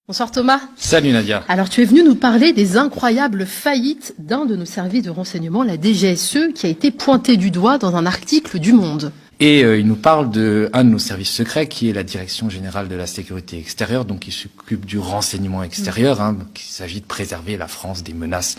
Bonsoir Thomas. Salut Nadia. Alors tu es venu nous parler des incroyables faillites d'un de nos services de renseignement, la DGSE, qui a été pointé du doigt dans un article du Monde. Et il nous parle de un de nos services secrets qui est la Direction Générale de la Sécurité Extérieure, donc qui s'occupe du renseignement extérieur, qu'il s'agit de préserver la France des menaces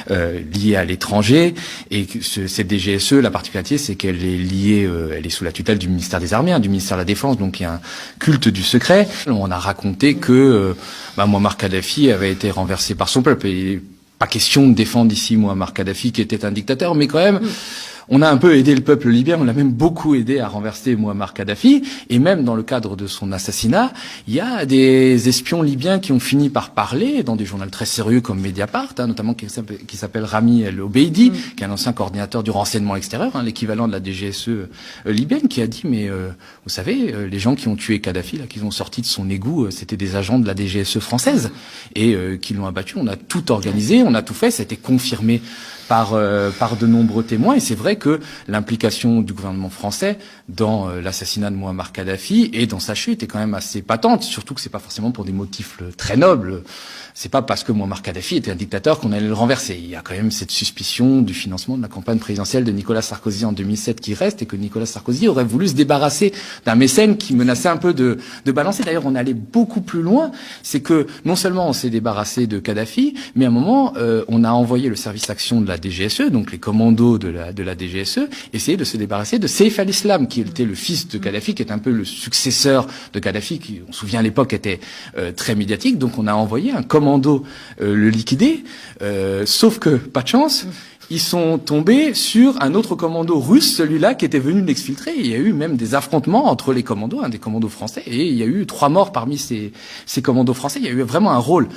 liées à l'étranger. Et cette DGSE, la particularité, c'est qu'elle est liée, elle est sous la tutelle du ministère des Armées, du ministère de la Défense, donc il y a un culte du secret. On a raconté que Mouammar Kadhafi avait été renversé par son peuple. Et pas question de défendre ici Mouammar Kadhafi qui était un dictateur, mais quand même... On a un peu aidé le peuple libyen, on l'a même beaucoup aidé à renverser Mouammar Kadhafi, et même dans le cadre de son assassinat, il y a des espions libyens qui ont fini par parler dans des journaux très sérieux comme Mediapart, notamment qui s'appelle Rami El Obeidi, qui est un ancien coordinateur du renseignement extérieur, l'équivalent de la DGSE libyenne, qui a dit mais vous savez, les gens qui ont tué Kadhafi, là, qui ont sorti de son égout, c'était des agents de la DGSE française et qui l'ont abattu. On a tout organisé, on a tout fait, ça a été confirmé par de nombreux témoins, et c'est vrai que l'implication du gouvernement français dans l'assassinat de Mouammar Kadhafi et dans sa chute est quand même assez patente, surtout que c'est pas forcément pour des motifs très nobles. C'est pas parce que Mouammar Kadhafi était un dictateur qu'on allait le renverser. Il y a quand même cette suspicion du financement de la campagne présidentielle de Nicolas Sarkozy en 2007 qui reste, et que Nicolas Sarkozy aurait voulu se débarrasser d'un mécène qui menaçait un peu de balancer. D'ailleurs, on allait beaucoup plus loin. C'est que non seulement on s'est débarrassé de Kadhafi, mais à un moment, on a envoyé le service action de la DGSE, donc les commandos de la DGSE, essayer de se débarrasser de Saif al-Islam, qui était le fils de Kadhafi, qui est un peu le successeur de Kadhafi, qui, on se souvient à l'époque, était très médiatique. Donc on a envoyé un commando le liquider, sauf que, pas de chance, ils sont tombés sur un autre commando russe, celui-là qui était venu l'exfiltrer. Il y a eu même des affrontements entre les commandos, des commandos français, et il y a eu 3 morts parmi ces commandos français. Il y a eu vraiment un rôle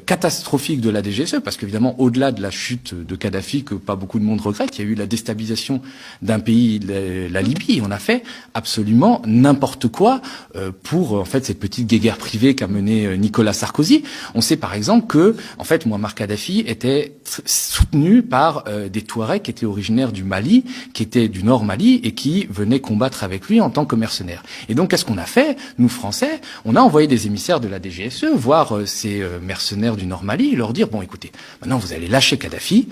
catastrophique de la DGSE, parce qu'évidemment, au-delà de la chute de Kadhafi, que pas beaucoup de monde regrette, il y a eu la déstabilisation d'un pays, la Libye. On a fait absolument n'importe quoi pour, en fait, cette petite guéguerre privée qu'a menée Nicolas Sarkozy. On sait par exemple que, en fait, Mouammar Kadhafi était soutenu par des Touaregs qui étaient originaires du Mali, qui étaient du Nord Mali, et qui venaient combattre avec lui en tant que mercenaires. Et donc, qu'est-ce qu'on a fait, nous Français? On a envoyé des émissaires de la DGSE voir ces mercenaires du Nord Mali et leur dire, bon écoutez, maintenant vous allez lâcher Kadhafi,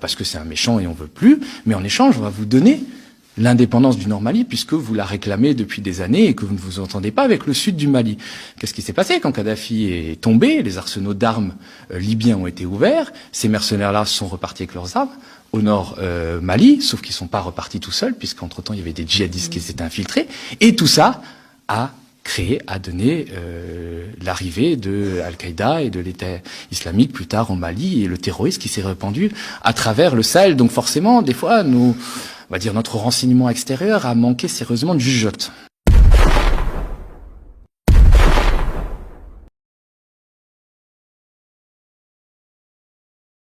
parce que c'est un méchant et on veut plus, mais en échange on va vous donner l'indépendance du Nord Mali, puisque vous la réclamez depuis des années et que vous ne vous entendez pas avec le sud du Mali. Qu'est-ce qui s'est passé quand Kadhafi est tombé? Les arsenaux d'armes libyens ont été ouverts, ces mercenaires-là sont repartis avec leurs armes au nord Mali, sauf qu'ils ne sont pas repartis tout seuls, puisqu'entre-temps il y avait des djihadistes qui s'étaient infiltrés, et tout ça a donné l'arrivée de Al-Qaïda et de l'État islamique plus tard en Mali, et le terrorisme qui s'est répandu à travers le Sahel. Donc forcément, des fois, on va dire, notre renseignement extérieur a manqué sérieusement de jugeote.